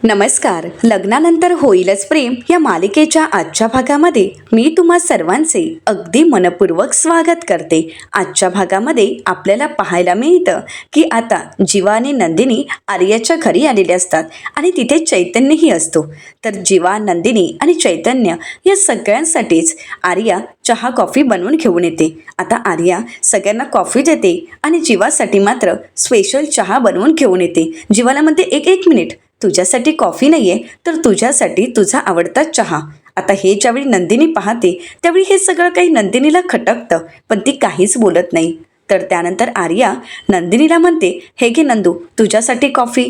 नमस्कार. लग्नानंतर होईलच प्रेम या मालिकेच्या आजच्या भागामध्ये मी तुम्हा सर्वांचे अगदी मनपूर्वक स्वागत करते. आजच्या भागामध्ये आपल्याला पाहायला मिळतं की आता जीवा आणि नंदिनी आर्याच्या घरी आलेले असतात आणि तिथे चैतन्यही असतो. तर जीवा, नंदिनी आणि चैतन्य या सगळ्यांसाठीच आर्या चहा कॉफी बनवून घेऊन येते. आता आर्या सगळ्यांना कॉफी देते आणि जीवासाठी मात्र स्पेशल चहा बनवून घेऊन येते. जीवाला म्हणते, एक मिनिट, तुझ्यासाठी कॉफी नाही आहे तर तुझ्यासाठी तुझा आवडता चहा. आता हे ज्यावेळी नंदिनी पाहते त्यावेळी हे सगळं काही नंदिनीला खटकतं, पण ती काहीच बोलत नाही. तर त्यानंतर आर्या नंदिनीला म्हणते, हे घे नंदू, तुझ्यासाठी कॉफी.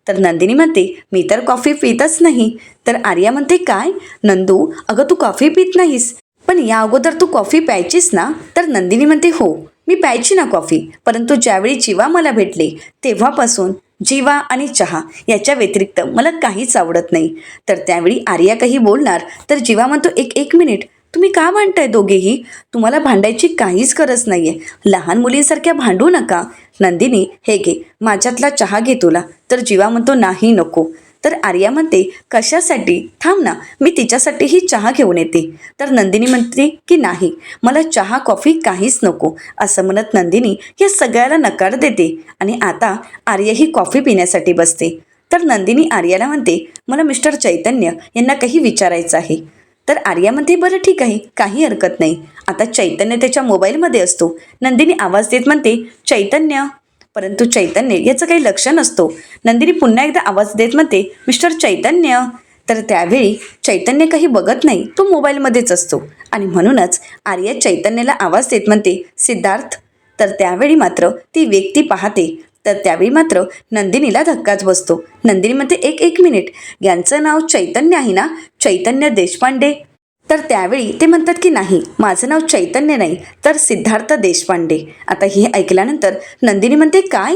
तर नंदिनी म्हणते, मी तर कॉफी पितच नाही. तर आर्या म्हणते, काय नंदू, अगं तू कॉफी पित नाहीस, पण या अगोदर तू कॉफी प्यायचीस ना? तर नंदिनी म्हणते, हो मी प्यायची ना कॉफी, परंतु ज्यावेळी जीवा मला भेटले तेव्हापासून जीवा आणि चहा याच्या व्यतिरिक्त मला काहीच आवडत नाही. तर त्यावेळी आर्या काही बोलणार तर जीवा म्हणतो, एक मिनिट, तुम्ही का भांडताय दोघेही? तुम्हाला भांडायची काहीच गरज नाही आहे, लहान मुलींसारख्या भांडू नका. नंदिनी, हे घे, माझ्यातला चहा घे तुला. तर जीवा म्हणतो, नाही नको. तर आर्या म्हणते, कशासाठी? थांब ना, मी तिच्यासाठीही चहा घेऊन येते. तर नंदिनी म्हणते की नाही, मला चहा कॉफी काहीच नको. असं म्हणत नंदिनी या सगळ्याला नकार देते आणि आता आर्या ही कॉफी पिण्यासाठी बसते. तर नंदिनी आर्याला म्हणते, मला मिस्टर चैतन्य यांना काही विचारायचं आहे. तर आर्या म्हणते, बरं ठीक आहे, काही हरकत नाही. आता चैतन्य त्याच्या मोबाईलमध्ये असतो. नंदिनी आवाज देत म्हणते, चैतन्य, परंतु चैतन्य याचं काही लक्ष नसतो. नंदिनी पुन्हा एकदा आवाज देत म्हणते, मिस्टर चैतन्य. तर त्यावेळी चैतन्य काही बघत नाही, तो मोबाईलमध्येच असतो आणि म्हणूनच आर्या चैतन्याला आवाज देत म्हणते, सिद्धार्थ. तर त्यावेळी मात्र ती व्यक्ती पाहते. तर त्यावेळी मात्र नंदिनीला धक्काच बसतो. नंदिनी म्हणते, एक मिनिट, यांचं नाव चैतन्य आहे ना, चैतन्य देशपांडे? तर त्यावेळी ते म्हणतात की नाही, माझं नाव चैतन्य नाही तर सिद्धार्थ देशपांडे. आता हे ऐकल्यानंतर नंदिनी म्हणते, काय?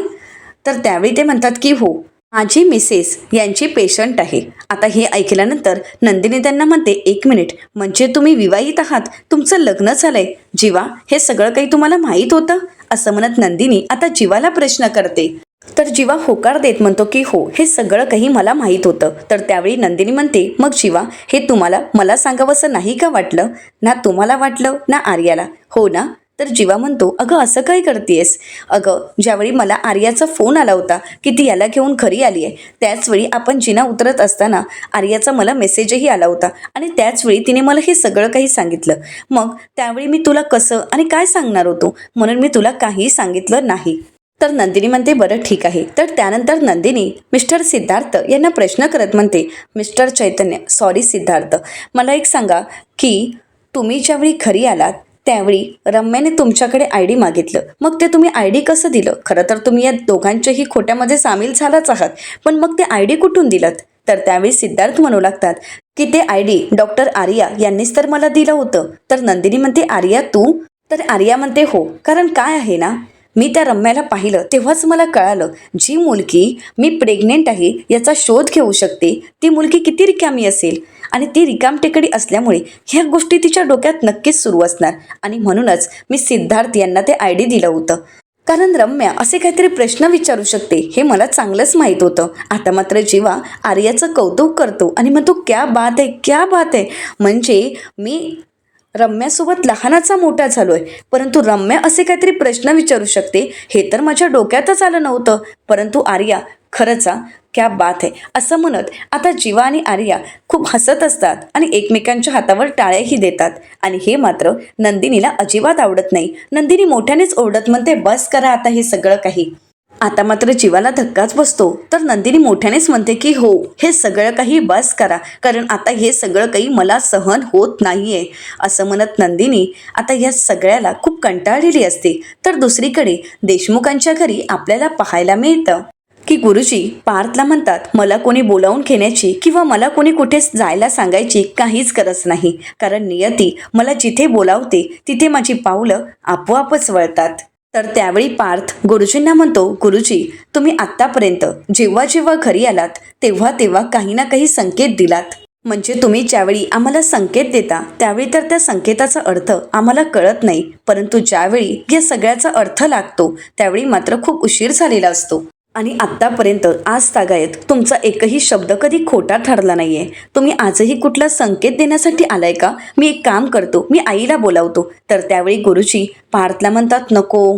तर त्यावेळी ते म्हणतात की हो, माझी मिसेस यांची पेशंट आहे. आता हे ऐकल्यानंतर नंदिनी त्यांना म्हणते, एक मिनिट, म्हणजे तुम्ही विवाहित आहात, तुमचं लग्न झालंय? जीवा, हे सगळं काही तुम्हाला माहीत होतं? असं म्हणत नंदिनी आता जीवाला प्रश्न करते. तर जीवा होकार देत म्हणतो की हो, हे सगळं काही मला माहीत होतं. तर त्यावेळी नंदिनी म्हणते, मग जीवा, हे तुम्हाला मला सांगावंसं नाही का वाटलं? ना तुम्हाला वाटलं ना आर्याला, हो ना? तर जीवा म्हणतो, अगं असं काय करतेस? अगं, ज्यावेळी मला आर्याचा फोन आला होता की ती याला घेऊन घरी आली आहे, त्याचवेळी आपण जिना उतरत असताना आर्याचा मला मेसेजही आला होता आणि त्याचवेळी तिने मला हे सगळं काही सांगितलं. मग त्यावेळी मी तुला कसं आणि काय सांगणार होतो, म्हणून मी तुला काही सांगितलं नाही. तर नंदिनी म्हणते, बरं ठीक आहे. तर त्यानंतर नंदिनी मिस्टर सिद्धार्थ यांना प्रश्न करत म्हणते, मिस्टर चैतन्य, सॉरी सिद्धार्थ, मला एक सांगा की तुम्ही ज्यावेळी घरी आलात त्यावेळी रम्याने तुमच्याकडे आय डी मागितलं, मग ते तुम्ही आय डी कसं दिलं? खरं तर तुम्ही या दोघांच्याही खोट्यामध्ये सामील झालाच आहात, पण मग ते आय डी कुठून दिलं? तर त्यावेळी सिद्धार्थ म्हणू लागतात की ते आय डी डॉक्टर आर्या यांनीच तर मला दिलं होतं. तर नंदिनी म्हणते, आर्या तू? तर आर्या म्हणते, हो, कारण काय आहे ना, मी त्या रम्याला पाहिलं तेव्हाच मला कळालं, जी मुलगी मी प्रेग्नेंट आहे याचा शोध घेऊ शकते ती मुलगी किती रिकामी असेल, आणि ती रिकामटेकडी असल्यामुळे ह्या गोष्टी तिच्या डोक्यात नक्कीच सुरू असणार. आणि म्हणूनच मी सिद्धार्थ यांना ते आय डी दिलं होतं, कारण रम्या असे काहीतरी प्रश्न विचारू शकते हे मला चांगलंच माहीत होतं. आता मात्र जीवा आर्याचं कौतुक करतो आणि म्हणतो, क्या बात आहे, क्या बात आहे, म्हणजे मी रम्यासोबत लहानाचा मोठा झालोय, परंतु रम्या असे काहीतरी प्रश्न विचारू शकते हे तर माझ्या डोक्यातच आलं नव्हतं. परंतु आर्या, खरंच क्या बात आहे. असं म्हणत आता जीवा आणि आर्या खूप हसत असतात आणि एकमेकांच्या हातावर टाळ्याही देतात. आणि हे मात्र नंदिनीला अजिबात आवडत नाही. नंदिनी मोठ्यानेच ओरडत म्हणते, बस करा आता हे सगळं काही. आता मात्र जीवाला धक्काच बसतो. तर नंदिनी मोठ्यानेच म्हणते की हो, हे सगळं काही बस करा, कारण आता हे सगळं काही मला सहन होत नाहीये. असं म्हणत नंदिनी आता या सगळ्याला खूप कंटाळलेली असते. तर दुसरीकडे देशमुखांच्या घरी आपल्याला पाहायला मिळतं की गुरुजी पार्थला म्हणतात, मला कोणी बोलावून घेण्याची किंवा मला कोणी कुठे जायला सांगायची काहीच गरज नाही, कारण नियती मला जिथे बोलावते तिथे माझी पावलं आपोआपच वळतात. तर त्यावेळी पार्थ गुरुजींना म्हणतो, गुरुजी, तुम्ही आत्तापर्यंत जेव्हा जेव्हा घरी आलात तेव्हा तेव्हा काही ना काही संकेत दिलात, म्हणजे तुम्ही ज्यावेळी आम्हाला संकेत देता त्यावेळी तर त्या संकेताचा अर्थ आम्हाला कळत नाही, परंतु ज्यावेळी या सगळ्याचा अर्थ लागतो त्यावेळी मात्र खूप उशीर झालेला असतो. आणि आत्तापर्यंत आज तागायत तुमचा एकही शब्द कधी खोटा ठरला नाही आहे. तुम्ही आजही कुठला संकेत देण्यासाठी आलाय का? मी एक काम करतो, मी आईला बोलावतो. तर त्यावेळी गुरुजी पार्थला म्हणतात, नको.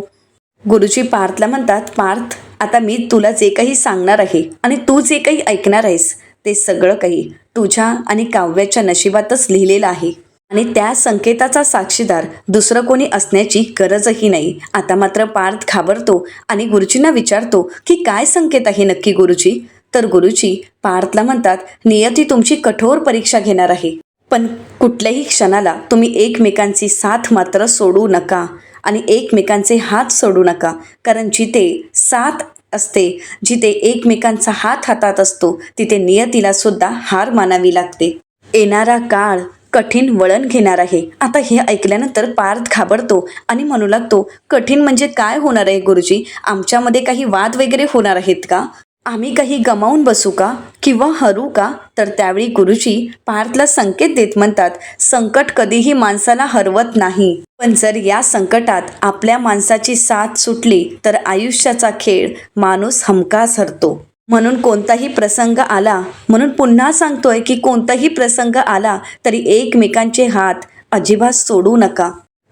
गुरुजी पार्थला म्हणतात, पार्थ, आता मी तुला जे काही सांगणार आहे आणि तू जे काही ऐकणार आहेस ते सगळं काही तुझ्या आणि काव्याच्या नशिबातच लिहिलेलं आहे आणि त्या संकेताचा साक्षीदार दुसरं कोणी असण्याची गरजही नाही. आता मात्र पार्थ घाबरतो आणि गुरुजींना विचारतो की काय संकेत आहे नक्की गुरुजी? तर गुरुजी पार्थला म्हणतात, नियती तुमची कठोर परीक्षा घेणार आहे, पण कुठल्याही क्षणाला तुम्ही एकमेकांची साथ मात्र सोडू नका आणि एकमेकांचे हात सोडू नका. कारण जिथे साथ असते, जिथे एकमेकांचा हात हातात असतो, तिथे नियतीला सुद्धा हार मानावी लागते. येणारा काळ कठीण वळण घेणार आहे. आता हे ऐकल्यानंतर पार्थ घाबरतो आणि म्हणू लागतो, कठीण म्हणजे काय होणार आहे गुरुजी? आमच्यामध्ये काही वाद वगैरे होणार आहेत का? आम्ही काही गमावून बसू का किंवा हरू का? तर त्यावेळी गुरुजी पार्थला संकेत देत म्हणतात, संकट कधीही माणसाला हरवत नाही, पण जर या संकटात आपल्या माणसाची साथ सुटली तर आयुष्याचा खेळ माणूस हमखास हरतो. म्हणून कोणताही प्रसंग आला, म्हणून पुन्हा सांगतोय की कोणताही प्रसंग आला तरी एकमेकांचे हात अजिबात सोडू नका.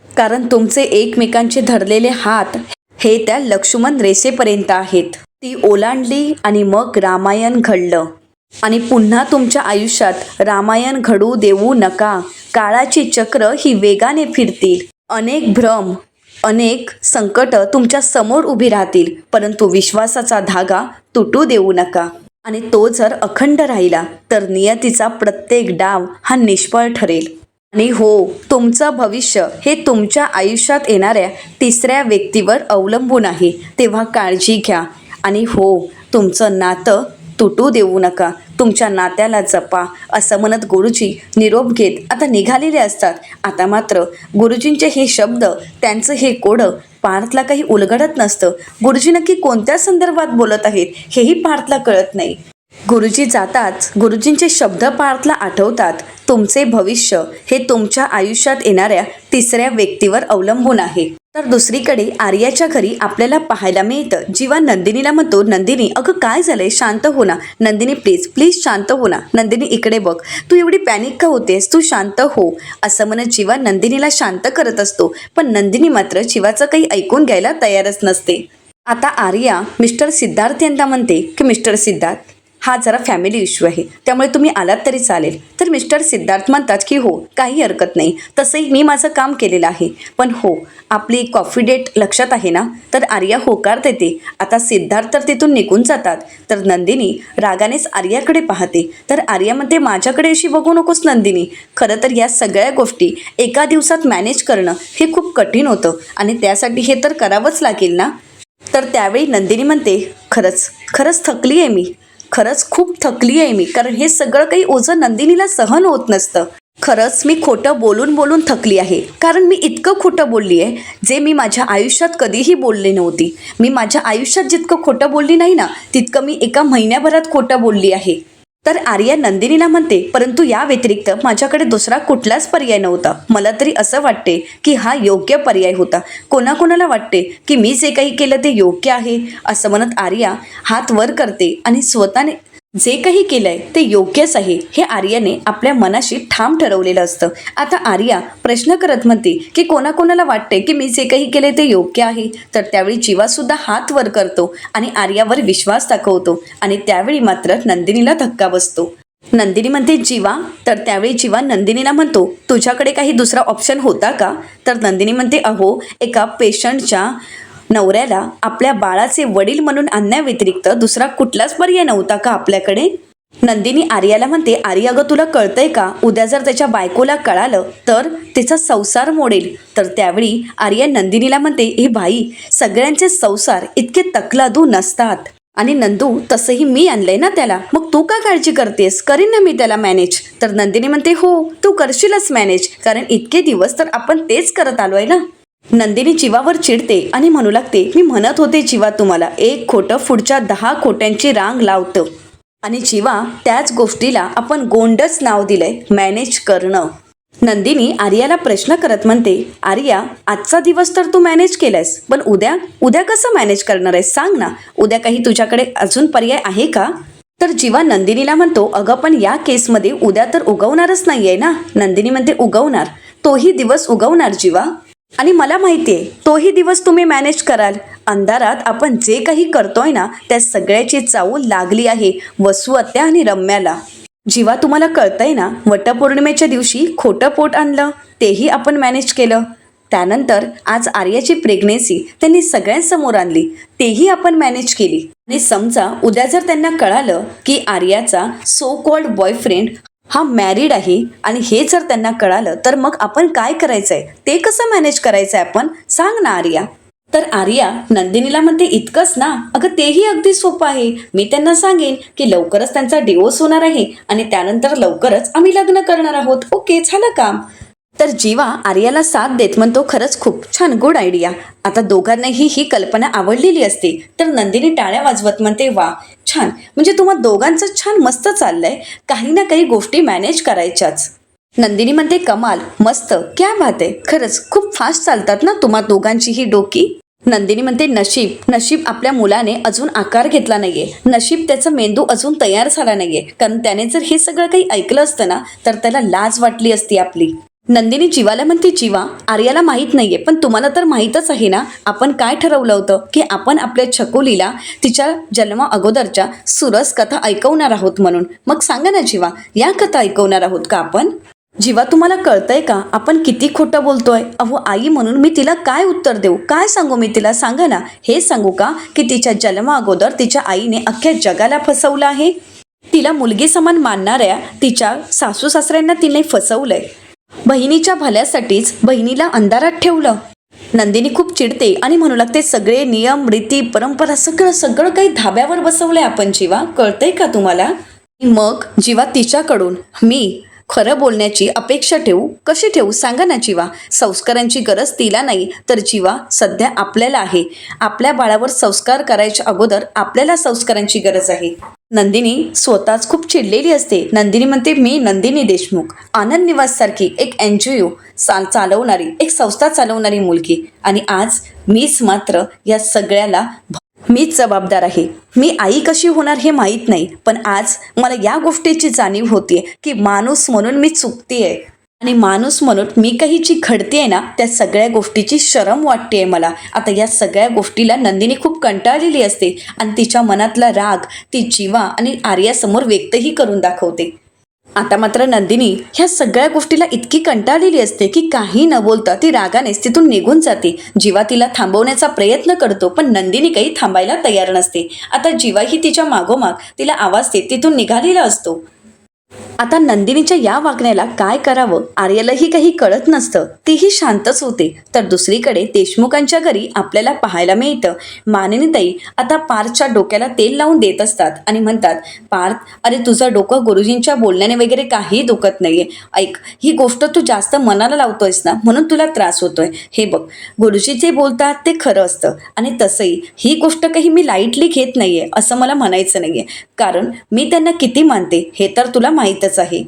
कारण तुमचे एकमेकांचे धरलेले हात हे त्या लक्ष्मण रेषेपर्यंत आहेत. ती ओलांडली आणि मग रामायण घडलं. आणि पुन्हा तुमच्या आयुष्यात रामायण घडू देऊ नका. काळाची चक्र ही वेगाने फिरतील. अनेक भ्रम, अनेक संकट तुमच्या समोर उभी राहतील, परंतु विश्वासाचा धागा तुटू देऊ नका. आणि तो जर अखंड राहिला तर नियतीचा प्रत्येक डाव हा निष्फळ ठरेल. आणि हो, तुमचं भविष्य हे तुमच्या आयुष्यात येणाऱ्या तिसऱ्या व्यक्तीवर अवलंबून आहे. तेव्हा काळजी घ्या. आणि हो, तुमचं नातं तुटू देऊ नका, तुमच्या नात्याला जपा, असं म्हणत गुरुजी निरोप घेत आता निघालेले असतात. आता मात्र गुरुजींचे हे शब्द, त्यांचं हे कोडं पार्थला काही उलगडत नसतं. गुरुजी नक्की कोणत्या संदर्भात बोलत आहेत हेही पार्थला कळत नाही. गुरुजी जाताच गुरुजींचे शब्द पार्थला आठवतात, तुमचे भविष्य हे तुमच्या आयुष्यात येणाऱ्या तिसऱ्या व्यक्तीवर अवलंबून आहे. तर दुसरीकडे आर्याच्या घरी आपल्याला पाहायला मिळतं, जीवा नंदिनीला म्हणतो, नंदिनी अगं काय झालंय, शांत हो ना. नंदिनी प्लीज प्लीज शांत हो ना. नंदिनी इकडे बघ, तू एवढी पॅनिक का होतेस, तू शांत हो, असं म्हणत जीवा नंदिनीला शांत करत असतो. पण नंदिनी मात्र जीवाचं काही ऐकून घ्यायला तयारच नसते. आता आर्या मिस्टर सिद्धार्थ यांना म्हणते की मिस्टर सिद्धार्थ, हा जरा फॅमिली इश्यू आहे, त्यामुळे तुम्ही आलात तरी चालेल. तर मिस्टर सिद्धार्थ म्हणतात की हो, काही हरकत नाही, तसंही मी माझं काम केलेलं आहे, पण हो, आपली कॉफी डेट लक्षात आहे ना? तर आर्या होकार देते. आता सिद्धार्थ तर तिथून निघून जातात. तर नंदिनी रागानेच आर्याकडे पाहते. तर आर्या म्हणते, माझ्याकडे अशी बघू नकोस नंदिनी, खरं तर या सगळ्या गोष्टी एका दिवसात मॅनेज करणं हे खूप कठीण होतं आणि त्यासाठी हे तर करावंच लागेल ना. तर त्यावेळी नंदिनी म्हणते, खरंच खरंच थकली आहे मी, खरंच खूप थकली आहे मी, कारण हे सगळं काही ओझं नंदिनीला सहन होत नसतं. खरंच मी खोटं बोलून बोलून थकली आहे, कारण मी इतकं खोटं बोलली आहे जे मी माझ्या आयुष्यात कधीही बोलली नव्हती. मी माझ्या आयुष्यात जितकं खोटं बोलली नाही ना, तितकं मी एका महिन्याभरात खोटं बोलली आहे. तर आर्या नंदिनीला म्हणते, परंतु या व्यतिरिक्त माझ्याकडे दुसरा कुठलाच पर्याय नव्हता. मला तरी असं वाटते की हा योग्य पर्याय होता. कोणाकोणाला वाटते की मी जे काही केलं ते योग्य आहे, असं म्हणत आर्या हात वर करते आणि स्वतःने जे काही केलंय ते योग्यच आहे हे आर्याने आपल्या मनाशी ठाम ठरवलेलं असतं. आता आर्या प्रश्न करत म्हणते की कोणाकोणाला वाटते की मी जे काही केले ते योग्य आहे. तर त्यावेळी जीवासुद्धा हात वर करतो आणि आर्यावर विश्वास दाखवतो आणि त्यावेळी मात्र नंदिनीला धक्का बसतो. नंदिनी म्हणते, जीवा. तर त्यावेळी जीवा नंदिनीला म्हणतो, तुझ्याकडे काही दुसरा ऑप्शन होता का? तर नंदिनी म्हणते, अहो, एका पेशंटच्या नवऱ्याला आपल्या बाळाचे वडील म्हणून आणण्याव्यतिरिक्त दुसरा कुठलाच पर्याय नव्हता का आपल्याकडे? नंदिनी आर्याला म्हणते, आर्या अगं तुला कळतंय का, उद्या जर त्याच्या बायकोला कळालं तर तिचा संसार मोडेल. तर त्यावेळी आर्या नंदिनीला म्हणते, हे बाई, सगळ्यांचे संसार इतके तकलादू नसतात. आणि नंदू, तसंही मी आणलंय ना त्याला, मग तू का काळजी करतेस, करीन ना मी त्याला मॅनेज. तर नंदिनी म्हणते, हो तू करशीलच मॅनेज, कारण इतके दिवस तर आपण तेच करत आलोय ना. नंदिनी जीवावर चिडते आणि म्हणू लागते, मी म्हणत होते जीवा तुम्हाला, एक खोटं पुढच्या 10 खोट्यांची रांग लावतं. आणि जीवा, त्याच गोष्टीला आपण गोंडच नाव दिलंय, मॅनेज करणं. नंदिनी आर्याला प्रश्न करत म्हणते, आर्या आजचा दिवस तर तू मॅनेज केलायस, पण उद्या उद्या कसं मॅनेज करणार आहेस सांग ना. उद्या काही तुझ्याकडे अजून पर्याय आहे का? तर जीवा नंदिनीला म्हणतो, अगं पण या केसमध्ये उद्या तर उगवणारच नाहीये ना. नंदिनी म्हणते, उगवणार, तोही दिवस उगवणार जीवा. आणि मला माहितीये तोही दिवस तुम्ही मॅनेज कराल. अंधारात आपण जे काही करतोय ना त्या सगळ्याची चाहूल लागली आहे वसू आत्या आणि रम्याला. जीवा तुम्हाला कळतंय ना, वटपौर्णिमेच्या दिवशी खोटं पोट आणलं तेही आपण मॅनेज केलं. त्यानंतर आज आर्याची प्रेग्नेन्सी त्यांनी सगळ्यांसमोर आणली, तेही आपण मॅनेज केली. आणि समजा उद्या जर त्यांना कळालं की आर्याचा सो कॉल्ड बॉयफ्रेंड हा मॅरिड आहे आणि हे जर त्यांना कळालं तर मग आपण काय करायचंय, ते कसं मॅनेज करायचंय आपण सांग ना आर्या. तर आर्या नंदिनीला म्हणते, इतकंच ना, अगं तेही अगदी सोपं आहे. मी त्यांना सांगेन की लवकरच त्यांचा डिवोर्स होणार आहे आणि त्यानंतर लवकरच आम्ही लग्न करणार आहोत. ओके, झालं काम. तर जीवा आर्याला साथ देत म्हणतो, खरंच खूप छान, गुड आयडिया. आता दोघांनाही ही कल्पना आवडलेली असते. तर नंदिनी टाळ्या वाजवत म्हणते, वा छान, म्हणजे तुम्हा दोघांचं छान मस्त चाललंय, काही ना काही गोष्टी मॅनेज करायच्याच. नंदिनी म्हणते, कमाल, मस्त, क्या बात आहे, खरंच खूप फास्ट चालतात ना तुम्हा दोघांची ही डोकी. नंदिनी म्हणते, नशीब नशीब आपल्या मुलाने अजून आकार घेतला नाहीये, नशीब त्याचा मेंदू अजून तयार झाला नाहीये, कारण त्याने जर हे सगळं काही ऐकलं असतं ना तर त्याला लाज वाटली असती आपली. नंदिनी जीवाला म्हणते, जीवा आर्याला माहीत नाहीये पण तुम्हाला तर माहीतच आहे ना आपण काय ठरवलं होतं की आपण आपल्या छकुलीला तिच्या जन्मा अगोदरच्या सुरस कथा ऐकवणार आहोत म्हणून. मग सांगा ना जीवा, या कथा ऐकवणार आहोत का आपण? जीवा तुम्हाला कळतंय का आपण किती खोटं बोलतोय? अहो आई म्हणून मी तिला काय उत्तर देऊ, काय सांगू मी तिला, सांगा ना. हे सांगू का की तिच्या जन्मा अगोदर तिच्या आईने अख्ख्या जगाला फसवलं आहे, तिला मुलगी समान मानणाऱ्या तिच्या सासू सासऱ्यांना तिने फसवलंय, बहिणीच्या भल्यासाठीच बहिणीला अंधारात ठेवलं. नंदिनी खूप चिडते आणि म्हणू लागते, सगळे नियम रीती परंपरा सगळं सगळं काही धाब्यावर बसवलंय आपण जीवा, कळतंय का तुम्हाला? मग जीवा तिच्याकडून मी खरं बोलण्याची अपेक्षा ठेवू, कशी ठेवू सांगा ना जीवा. संस्कारांची गरज तिला नाही तर जीवा सध्या आपल्याला आहे. आपल्या बाळावर संस्कार करायच्या अगोदर आपल्याला संस्कारांची गरज आहे. नंदिनी स्वतःच खूप चिडलेली असते. नंदिनी म्हणते, मी नंदिनी देशमुख, आनंद निवास सारखी एक NGO चालवणारी, एक संस्था चालवणारी मुलगी, आणि आज मीच मात्र या सगळ्याला मीच जबाबदार आहे. मी आई कशी होणार हे माहीत नाही, पण आज मला या गोष्टीची जाणीव होतीये की माणूस म्हणून मी चुकतेय आणि माणूस म्हणून मी काही जी घडतेय ना त्या सगळ्या गोष्टीची शरम वाटतेय मला. आता या सगळ्या गोष्टीला नंदिनी खूप कंटाळलेली असते आणि तिच्या मनातला राग ती जीवा आणि आर्यासमोर व्यक्तही करून दाखवते. आता मात्र नंदिनी ह्या सगळ्या गोष्टीला इतकी कंटाळलेली असते की काही न बोलता ती रागानेच तिथून निघून जाते. जीवा तिला थांबवण्याचा प्रयत्न करतो पण नंदिनी काही थांबायला तयार नसते. आता जीवाही तिच्या मागोमाग तिला आवाज देत तिथून निघालेला असतो. आता नंदिनीच्या या वागण्याला काय करावं आर्यालाही काही कळत नसतं, तीही शांतच होते. तर दुसरीकडे देशमुखांच्या घरी आपल्याला पाहायला मिळतं, मानिनीताई आता पार्थच्या डोक्याला तेल लावून देत असतात आणि म्हणतात, पार्थ अरे तुझं डोकं गुरुजींच्या बोलण्याने वगैरे काही दुखत नाहीये, ऐक ही गोष्ट तू जास्त मनाला लावतोयस ना म्हणून तुला त्रास होतोय. हे बघ गुरुजी जे बोलतात ते खरं असतं आणि तसंही ही गोष्ट काही मी लाईटली घेत नाहीये असं मला म्हणायचं नाहीये, कारण मी त्यांना किती मानते हे तर तुला माहीतच आहे.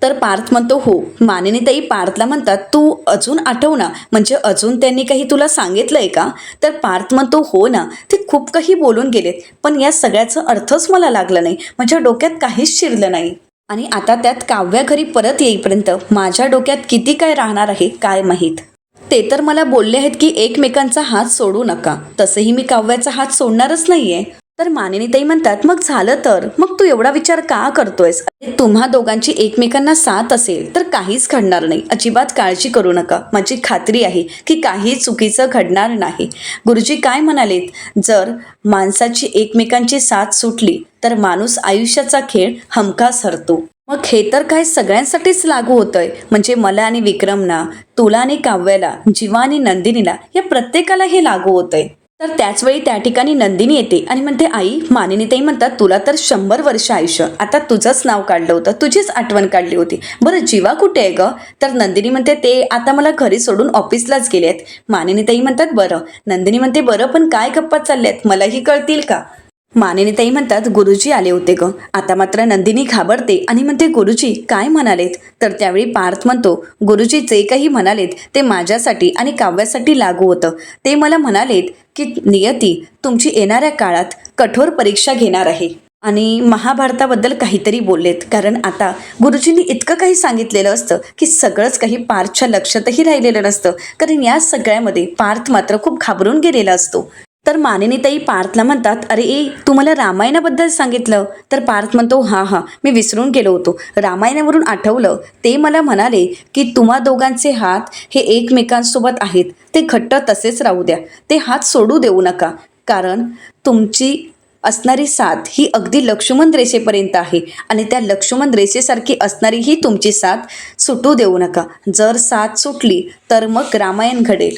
तर पार्थ म्हणतो, हो. मानिनीताई पार्थला म्हणतात, तू अजून आठव ना, म्हणजे अजून त्यांनी काही तुला सांगितलंय का? तर पार्थ म्हणतो, हो ना, ते खूप काही बोलून गेलेत पण या सगळ्याचा अर्थच मला लागला नाही, माझ्या डोक्यात काहीच शिरलं नाही. आणि आता त्यात काव्या घरी परत येईपर्यंत माझ्या डोक्यात किती काय राहणार आहे काय माहीत. ते तर मला बोलले आहेत की एकमेकांचा हात सोडू नका, तसंही मी काव्याचा हात सोडणारच नाहीये. तर मानिनीताई म्हणतात, मग झालं तर मग तू एवढा विचार का करतोयस? तुम्हा दोघांची एकमेकांना साथ असेल तर काहीच घडणार नाही, अजिबात काळजी करू नका, माझी खात्री आहे की काही चुकीचं घडणार नाही. गुरुजी काय म्हणालेत, जर माणसाची एकमेकांची साथ सुटली तर माणूस आयुष्याचा खेळ हमखास हरतो. मग हे तर काय सगळ्यांसाठीच लागू होतंय, म्हणजे मला आणि विक्रमना, तुला आणि काव्याला, जीवा आणि नंदिनीला, या प्रत्येकाला हे लागू होतंय. तर त्याचवेळी त्या ठिकाणी नंदिनी येते आणि म्हणते, आई मानिनीताई म्हणतात तुला तर 100 वर्ष आयुष्य, आता तुझंच नाव काढलं होतं, तुझीच आठवण काढली होती, बरं जीवा कुठे आहे ग? तर नंदिनी म्हणते, ते आता मला घरी सोडून ऑफिसलाच गेलेत. मानिनीताई म्हणतात, बरं. नंदिनी म्हणते, बरं पण काय गप्पा चालल्यात मलाही कळतील का? मानिनीताई म्हणतात गुरुजी आले होते ग. आता मात्र नंदिनी घाबरते आणि म्हणते गुरुजी काय म्हणालेत? तर त्यावेळी पार्थ म्हणतो गुरुजी जे काही म्हणालेत ते माझ्यासाठी आणि काव्यासाठी लागू होतं. ते मला म्हणालेत की नियती तुमची येणाऱ्या काळात कठोर परीक्षा घेणार आहे आणि महाभारताबद्दल काहीतरी बोललेत. कारण आता गुरुजींनी इतकं काही सांगितलेलं असतं की सगळंच काही पार्थच्या लक्षातही राहिलेलं नसतं. कारण या सगळ्यामध्ये पार्थ मात्र खूप घाबरून गेलेला असतो. तर मानिनीताई पार्थला म्हणतात अरे तू मला रामायणाबद्दल सांगितलं? तर पार्थ म्हणतो हां मी विसरून गेलो होतो. रामायणावरून आठवलं. ते मला म्हणाले की तुम्हा दोघांचे हात हे एकमेकांसोबत आहेत, ते घट्ट तसेच राहू द्या, ते हात सोडू देऊ नका. कारण तुमची असणारी साथ ही अगदी लक्ष्मण रेषेपर्यंत आहे आणि त्या लक्ष्मण रेषेसारखी असणारी ही तुमची साथ सुटू देऊ नका. जर साथ सुटली तर मग रामायण घडेल.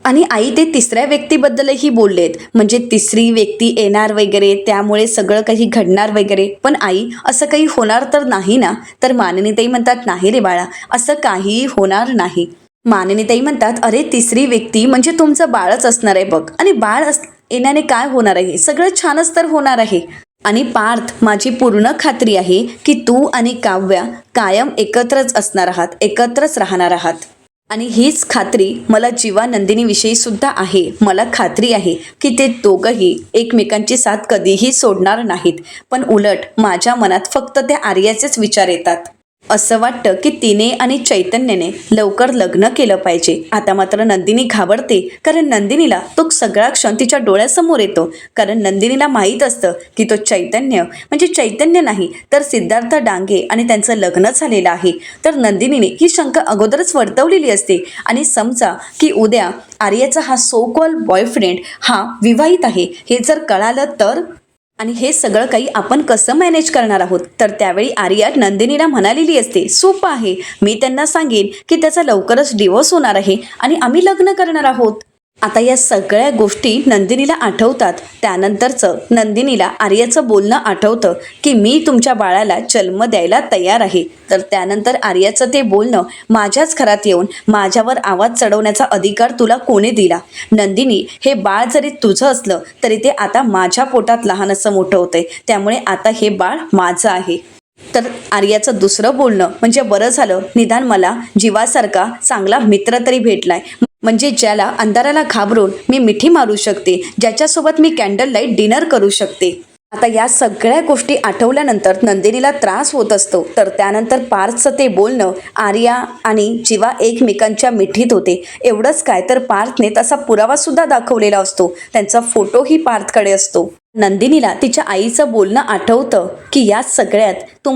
आणि आई ते तिसऱ्या व्यक्तीबद्दलही बोललेत, म्हणजे तिसरी व्यक्ती येणार वगैरे, त्यामुळे सगळं काही घडणार वगैरे. पण आई असं काही होणार तर नाही ना? तर मानिनीताई म्हणतात नाही रे बाळा, असं काहीही होणार नाही. मानिनीताई म्हणतात अरे तिसरी व्यक्ती म्हणजे तुमचं बाळच असणार आहे बघ. आणि येण्याने काय होणार आहे? सगळं छानच तर होणार आहे. आणि पार्थ माझी पूर्ण खात्री आहे की तू आणि काव्या कायम एकत्रच असणार आहात, एकत्रच राहणार आहात. आणि हीच खात्री मला जीवा नंदिनीविषयी सुद्धा आहे. मला खात्री आहे की ते दोघंही एकमेकांची साथ कधीही सोडणार नाहीत. पण उलट माझ्या मनात फक्त त्या आर्याचेच विचार येतात. असं वाटतं की तिने आणि चैतन्याने लवकर लग्न केलं पाहिजे. आता मात्र नंदिनी घाबरते, कारण नंदिनीला तो सगळा क्षण तिच्या डोळ्यासमोर येतो. कारण नंदिनीला माहीत असतं की तो चैतन्य म्हणजे चैतन्य नाही तर सिद्धार्थ डांगे आणि त्यांचं लग्न झालेलं आहे. तर नंदिनीने ही शंका अगोदरच वर्तवलेली असते. आणि समजा की उद्या आर्याचा हा सो कॉल बॉयफ्रेंड हा विवाहित आहे हे जर कळालं तर, आणि हे सगळं काही आपण कसं मॅनेज करणार आहोत? तर त्यावेळी आर्या नंदिनीला म्हणालेली असते सोपं आहे, मी त्यांना सांगेन की त्याचा लवकरच डिवोर्स होणार आहे आणि आम्ही लग्न करणार आहोत. आता या सगळ्या गोष्टी नंदिनीला आठवतात. त्यानंतरचं नंदिनीला आर्याचं बोलणं आठवतं की मी तुमच्या बाळाला जन्म द्यायला तयार आहे. तर त्यानंतर आर्याचं ते बोलणं, माझ्याच घरात येऊन माझ्यावर आवाज चढवण्याचा अधिकार तुला कोणी दिला? नंदिनी, हे बाळ जरी तुझं असलं तरी ते आता माझ्या पोटात लहान असं मोठं होतंय, त्यामुळे आता हे बाळ माझं आहे. तर आर्याचं दुसरं बोलणं म्हणजे बरं झालं निदान मला जीवासारखा चांगला मित्र तरी भेटलाय, म्हणजे ज्याला अंधाराला घाबरून मी मिठी मारू शकते, ज्याच्यासोबत मी कॅन्डल लाईट डिनर करू शकते. आता या सगळ्या गोष्टी आठवल्यानंतर नंदिनीला त्रास होत असतो. तर त्यानंतर पार्थचं ते बोलणं, आर्या आणि जीवा एकमेकांच्या मिठीत होते. एवढंच काय तर पार्थने तसा पुरावासुद्धा दाखवलेला असतो, त्यांचा फोटोही पार्थकडे असतो. नंदिनीला तिच्या आईचं बोलणं आठवतं की या सगळ्यात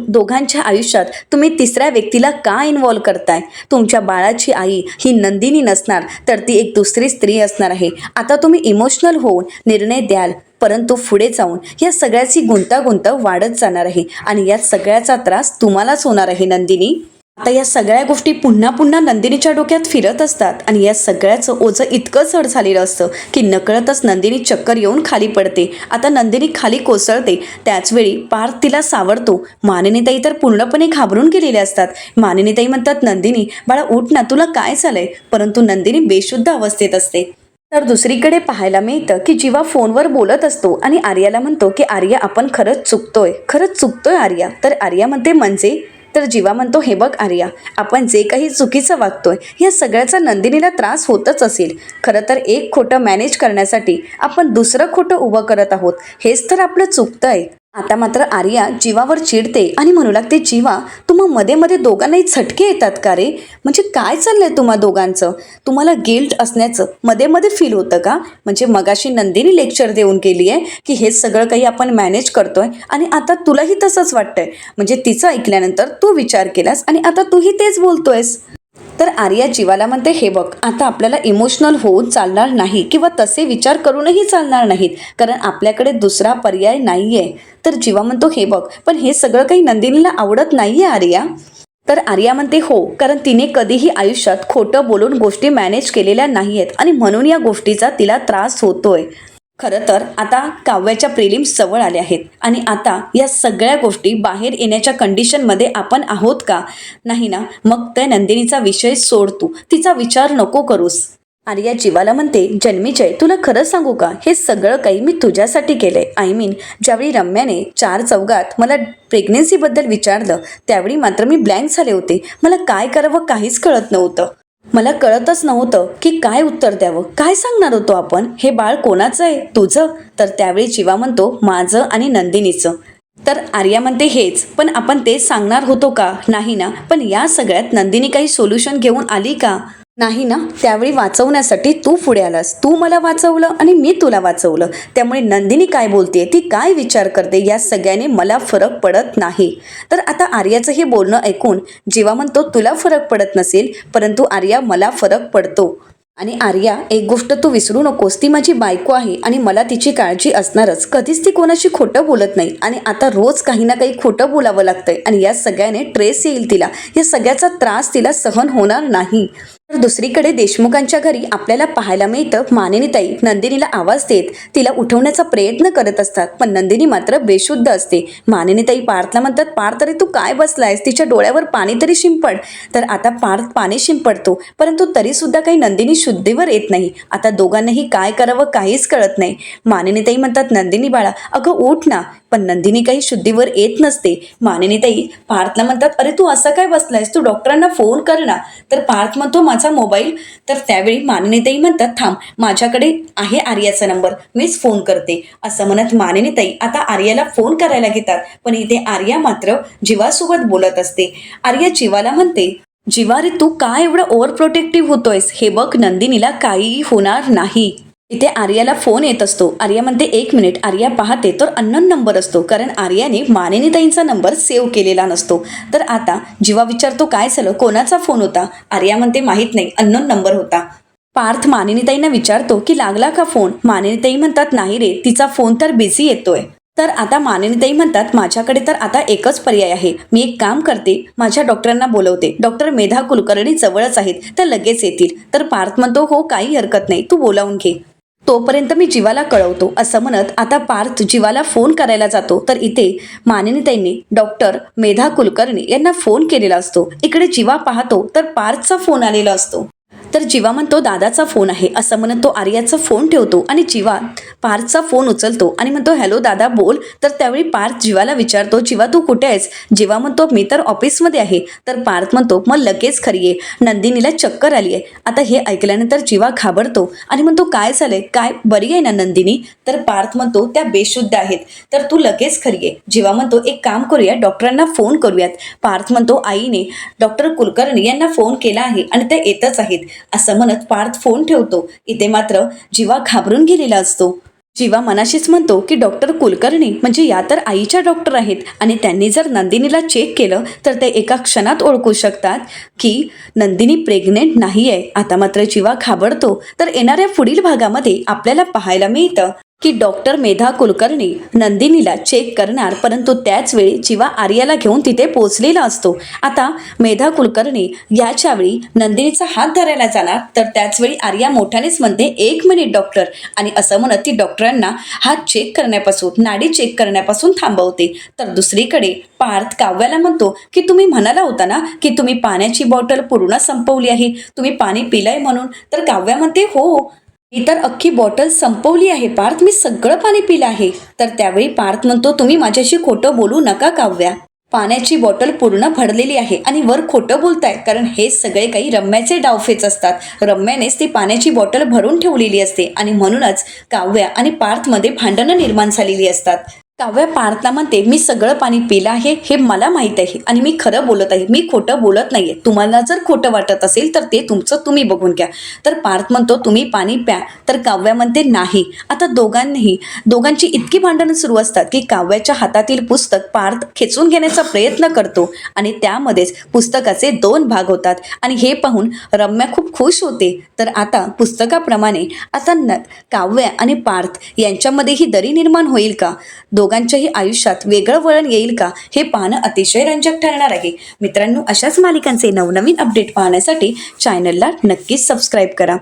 दोघांच्या आयुष्यात तुम्ही तिसऱ्या व्यक्तीला का इन्व्हॉल्व करताय? तुमच्या बाळाची आई ही नंदिनी नसणार तर ती एक दुसरी स्त्री असणार आहे. आता तुम्ही इमोशनल होऊन निर्णय द्याल, परंतु पुढे जाऊन या सगळ्याची गुंतागुंत वाढत जाणार आहे आणि या सगळ्याचा त्रास तुम्हालाच होणार आहे नंदिनी. आता या सगळ्या गोष्टी पुन्हा पुन्हा नंदिनीच्या डोक्यात फिरत असतात आणि या सगळ्याचं ओझं इतकं जड झालेलं असतं की नकळतच नंदिनी चक्कर येऊन खाली पडते. आता नंदिनी खाली कोसळते. त्याचवेळी पार्थ तिला सावरतो. मानिनीताई तर पूर्णपणे घाबरून गेलेले असतात. मानिनीताई म्हणतात नंदिनी बाळा उठ ना, तुला काय झालंय? परंतु नंदिनी बेशुद्ध अवस्थेत असते. तर दुसरीकडे पाहायला मिळतं की जीवा फोनवर बोलत असतो आणि आर्याला म्हणतो की आर्या आपण खरंच चुकतोय आर्या. तर आर्या म्हणते म्हणजे? तर जीवा म्हणतो हे बघ आर्या, आपण जे काही चुकीचं वागतोय या सगळ्याचा नंदिनीला त्रास होतच असेल. खरं तर एक खोटं मॅनेज करण्यासाठी आपण दुसरं खोटं उभं करत आहोत, हेच तर आपलं चुकतंय. आता मात्र आर्या जीवावर चिडते आणि म्हणू लागते जीवा, तुम्हा मध्ये मध्ये दोघांनाही झटके येतात का रे? म्हणजे काय चाललंय तुम्हा दोघांचं? तुम्हाला गिल्ट असण्याचं मध्ये मध्ये फील होतं का? म्हणजे मगाशी नंदिनी लेक्चर देऊन गेली आहे की हे सगळं काही आपण मॅनेज करतोय आणि आता तुलाही तसंच वाटतंय. म्हणजे तिचं ऐकल्यानंतर तू विचार केलास आणि आता तूही तेच बोलतोयस. तर आर्या जीवाला म्हणते हे बघ, आता आपल्याला इमोशनल होऊन चालणार नाही किंवा तसे विचार करूनही चालणार नाहीत, कारण आपल्याकडे दुसरा पर्याय नाहीये. तर जीवा म्हणतो हे बघ, पण हे सगळं काही नंदिनीला आवडत नाहीये आर्या. तर आर्या म्हणते हो, कारण तिने कधीही आयुष्यात खोटं बोलून गोष्टी मॅनेज केलेल्या नाहीयेत आणि म्हणून या गोष्टीचा तिला त्रास होतोय. खरं तर आता काव्याच्या प्रिलिम्स जवळ आल्या आहेत आणि आता या सगळ्या गोष्टी बाहेर येण्याच्या कंडिशनमध्ये आपण आहोत का? नाही ना? मग त्या नंदिनीचा विषय सोड, तू तिचा विचार नको करूस. आर्या जीवाला म्हणते, जन्मीजय तुला खरं सांगू का, हे सगळं काही मी तुझ्यासाठी केलंय. ज्यावेळी रम्याने चार चौघात मला प्रेग्नेन्सीबद्दल विचारलं त्यावेळी मात्र मी ब्लँक झाले होते. मला काय करावं काहीच कळत नव्हतं. मला कळतच नव्हतं की काय उत्तर द्यावं. काय सांगणार होतो आपण, हे बाळ कोणाचं आहे, तुझं? तर त्यावेळी जीवा म्हणतो, माझं आणि नंदिनीचं. तर आर्या म्हणते, हेच, पण आपण तेच सांगणार होतो का, नाही ना. पण या सगळ्यात नंदिनी काही सोल्युशन घेऊन आली का, नाही ना. त्यावेळी वाचवण्यासाठी तू पुढे आलास, तू मला वाचवलं आणि मी तुला वाचवलं. त्यामुळे नंदिनी काय बोलते, ती काय विचार करते, या सगळ्याने मला फरक पडत नाही. तर आता आर्याचं हे बोलणं ऐकून जीवा म्हणतो, तुला फरक पडत नसेल, परंतु आर्या मला फरक पडतो. आणि आर्या, एक गोष्ट तू विसरू नकोस, ती माझी बायको आहे आणि मला तिची काळजी असणारच. कधीच ती कोणाशी खोटं बोलत नाही आणि आता रोज काही ना काही खोटं बोलावं लागतंय आणि या सगळ्याने ट्रेस येईल तिला. या सगळ्याचा त्रास तिला सहन होणार नाही. तर दुसरीकडे देशमुखांच्या घरी आपल्याला पाहायला मिळतं, मानिनीताई नंदिनीला आवाज देत तिला उठवण्याचा प्रयत्न करत असतात, पण नंदिनी मात्र बेशुद्ध असते. मानिनीताई पार्थला म्हणतात, पार्थ तरी तू काय बसलायस, तिच्या डोळ्यावर पाणी तरी शिंपड. तर आता पार्थ पाणी शिंपडतो, परंतु तरी सुद्धा काही नंदिनी शुद्धीवर येत नाही. आता दोघांनाही काय करावं काहीच कळत नाही. मानिनीताई म्हणतात, नंदिनी बाळा अगं उठ ना, पण नंदिनी काही शुद्धीवर येत नसते. मानिनीताई पार्थला म्हणतात, अरे तू असं काय बसलायस, तू डॉक्टरांना फोन कर ना. तर पार्थ म्हणतो, माझा मोबाईल. तर त्यावेळी मानिनीताई म्हणतात, थांब, माझ्याकडे आहे आर्याचा नंबर, मीच फोन करते. असं म्हणत मानिनीताई आता आर्याला फोन करायला घेतात, पण इथे आर्या मात्र जीवासोबत बोलत असते. आर्या जीवाला म्हणते, जीवा रे तू काय एवढं ओव्हर प्रोटेक्टिव्ह होतोयस, हे बघ नंदिनीला काहीही होणार नाही. इथे आर्याला फोन येत असतो. आर्या म्हणते, एक मिनिट. आर्या पाहते तर अननोन नंबर असतो, कारण आर्याने मानिनीताईंचा नंबर सेव्ह केलेला नसतो. तर आता जीवा विचारतो, काय झालं, कोणाचा फोन होता? आर्या म्हणते, माहीत नाही, अननोन नंबर होता. पार्थ मानिनीताईंना विचारतो की लागला का फोन. मानिनीताई म्हणतात, नाही रे, तिचा फोन तर बिझी येतोय. तर आता मानिनीताई म्हणतात, माझ्याकडे तर आता एकच पर्याय आहे, मी एक काम करते, माझ्या डॉक्टरांना बोलवते, डॉक्टर मेधा कुलकर्णी जवळच आहेत, तर लगेच येतील. तर पार्थ म्हणतो, हो काही हरकत नाही, तू बोलावून घे, तोपर्यंत मी जीवाला कळवतो. असं म्हणत आता पार्थ जीवाला फोन करायला जातो. तर इथे मानिनीताईंनी डॉक्टर मेधा कुलकर्णी यांना फोन केलेला असतो. इकडे जीवा पाहतो तर पार्थचा फोन आलेला असतो. तर जीवा म्हणतो, दादाचा फोन आहे. असं म्हणत तो आर्याचा फोन ठेवतो आणि जीवा पार्थचा फोन उचलतो आणि म्हणतो, हॅलो दादा बोल. तर त्यावेळी पार्थ जीवाला विचारतो, जीवा तू कुठे आहेस? जीवा म्हणतो, मी तर ऑफिसमध्ये आहे. तर पार्थ म्हणतो, मग लगेच खरी आहे, नंदिनीला चक्कर आली आहे. आता हे ऐकल्यानंतर जीवा घाबरतो आणि म्हणतो, काय झालंय, काय बरी आहे ना नंदिनी? तर पार्थ म्हणतो, त्या बेशुद्ध आहेत, तर तू लगेच खरी आहे. जीवा म्हणतो, एक काम करूया, डॉक्टरांना फोन करूयात. पार्थ म्हणतो, आईने डॉक्टर कुलकर्णी यांना फोन केला आहे आणि ते येतच आहेत. असं म्हणत पार्थ फोन ठेवतो. इथे मात्र जीवा घाबरून गेलेला असतो. जीवा मनाशीच म्हणतो की डॉक्टर कुलकर्णी म्हणजे या तर आईच्या डॉक्टर आहेत आणि त्यांनी जर नंदिनीला चेक केलं तर ते एका क्षणात ओळखू शकतात की नंदिनी प्रेग्नेंट नाही आहे. आता मात्र जीवा घाबरतो. तर येणाऱ्या पुढील भागामध्ये आपल्याला पाहायला मिळतं की डॉक्टर मेधा कुलकर्णी नंदिनीला चेक करणार, परंतु त्याच वेळी जीवा आर्याला घेऊन तिथे पोहोचलेला असतो. आता मेधा कुलकर्णी याच्या वेळी नंदिनीचा हात धरायला जाणार, तर त्याच वेळी आर्या मोठ्यानेच म्हणते, एक मिनिट डॉक्टर, आणि असं म्हणत ती डॉक्टरांना हात चेक करण्यापासून, नाडी चेक करण्यापासून थांबवते. तर दुसरीकडे पार्थ काव्याला म्हणतो की तुम्ही म्हणाला होता ना की तुम्ही पाण्याची बॉटल पूर्ण संपवली आहे, तुम्ही पाणी पिलंय म्हणून. तर काव्या म्हणते, हो मी तर अख्खी बॉटल संपवली आहे पार्थ, मी सगळं पाणी पिलं आहे. तर त्यावेळी पार्थ म्हणतो, तुम्ही माझ्याशी खोटं बोलू नका काव्या, पाण्याची बॉटल पूर्ण भरलेली आहे आणि वर खोटं बोलताय, कारण हे सगळे काही रम्याचे डावफेच असतात. रम्यानेच ती पाण्याची बॉटल भरून ठेवलेली असते आणि म्हणूनच काव्या आणि पार्थमध्ये भांडणं निर्माण झालेली असतात. काव्या पार्थला म्हणते, मी सगळं पाणी पिलं आहे हे मला माहीत आहे आणि मी खरं बोलत आहे, मी खोटं बोलत नाहीये. तुम्हाला जर खोटं वाटत असेल तर ते तुमचं तुम्ही बघून घ्या. तर पार्थ म्हणतो, तुम्ही पाणी प्या. तर काव्या म्हणते, नाही. आता दोघांची इतकी भांडणं सुरू असतात की काव्याच्या हातातील पुस्तक पार्थ खेचून घेण्याचा प्रयत्न करतो आणि त्यामध्येच पुस्तकाचे 2 भाग होतात आणि हे पाहून रम्या खूप खुश होते. तर आता पुस्तकाप्रमाणे आता काव्या आणि पार्थ यांच्यामध्येही दरी निर्माण होईल का, दोघांच्याही आयुष्यात वेगळं वळण येईल का, हे पाहणं अतिशय रंजक ठरणार आहे. मित्रांनो, अशाच मालिकांचे नवनवीन अपडेट पाहण्यासाठी चॅनलला नक्कीच सबस्क्राईब करा.